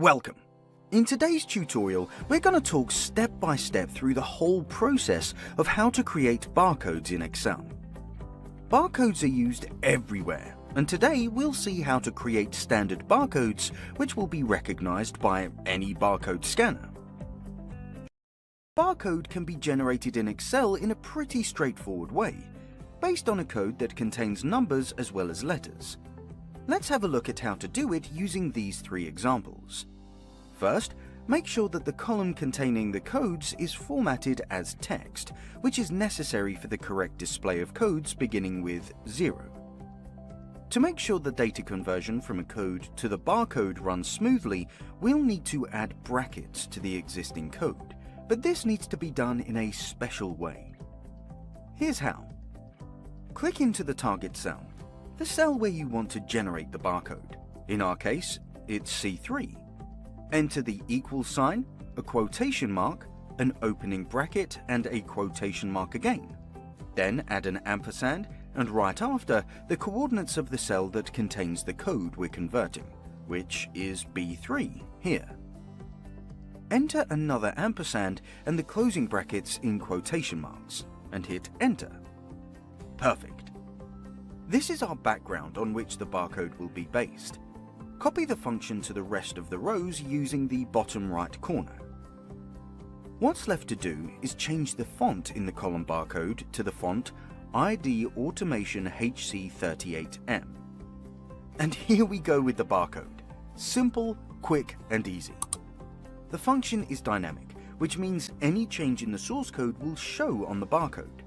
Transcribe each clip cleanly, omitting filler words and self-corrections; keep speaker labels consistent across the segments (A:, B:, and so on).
A: Welcome! In today's tutorial, we're going to talk step by step through the whole process of how to create barcodes in Excel. Barcodes are used everywhere, and today we'll see how to create standard barcodes which will be recognized by any barcode scanner. Barcode can be generated in Excel in a pretty straightforward way, based on a code that contains numbers as well as letters. Let's have a look at how to do it using these three examples. First, make sure that the column containing the codes is formatted as text, which is necessary for the correct display of codes beginning with 0. To make sure the data conversion from a code to the barcode runs smoothly, we'll need to add brackets to the existing code, but this needs to be done in a special way. Here's how. Click into the target cell, the cell where you want to generate the barcode. In our case, it's C3. Enter the equal sign, a quotation mark, an opening bracket, and a quotation mark again. Then add an ampersand, and right after, the coordinates of the cell that contains the code we're converting, which is B3 here. Enter another ampersand and the closing brackets in quotation marks, and hit enter. Perfect. This is our background on which the barcode will be based. Copy the function to the rest of the rows using the bottom right corner. What's left to do is change the font in the column barcode to the font ID Automation HC38M. And here we go with the barcode. Simple, quick, and easy. The function is dynamic, which means any change in the source code will show on the barcode.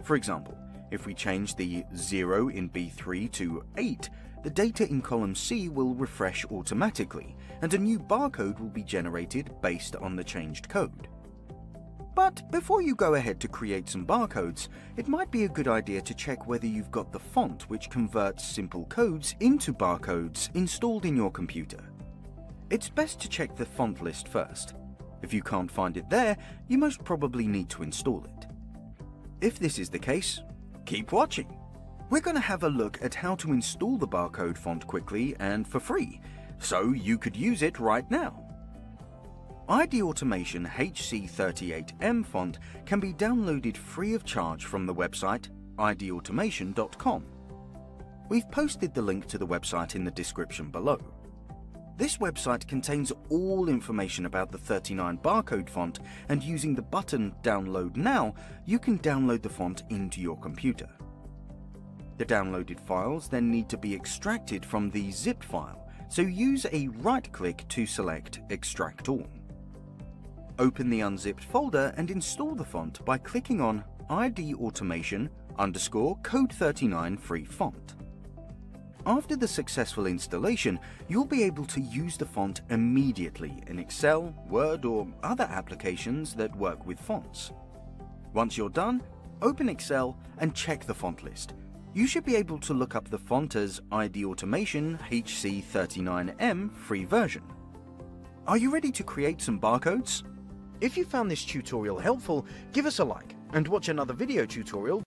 A: For example, if we change the 0 in B3 to 8, the data in column C will refresh automatically, and a new barcode will be generated based on the changed code. But before you go ahead to create some barcodes, it might be a good idea to check whether you've got the font which converts simple codes into barcodes installed in your computer. It's best to check the font list first. If you can't find it there, you most probably need to install it. If this is the case, keep watching. We're going to have a look at how to install the barcode font quickly and for free, so you could use it right now. ID Automation HC38M font can be downloaded free of charge from the website idautomation.com. We've posted the link to the website in the description below. This website contains all information about the 39 barcode font, and using the button Download Now, you can download the font into your computer. The downloaded files then need to be extracted from the zip file, so use a right-click to select Extract All. Open the unzipped folder and install the font by clicking on ID Automation _Code 39 free font. After the successful installation, you'll be able to use the font immediately in Excel, Word, or other applications that work with fonts. Once you're done, open Excel and check the font list. You should be able to look up the font as ID Automation HC39M free version. Are you ready to create some barcodes?
B: If you found this tutorial helpful, give us a like and watch another video tutorial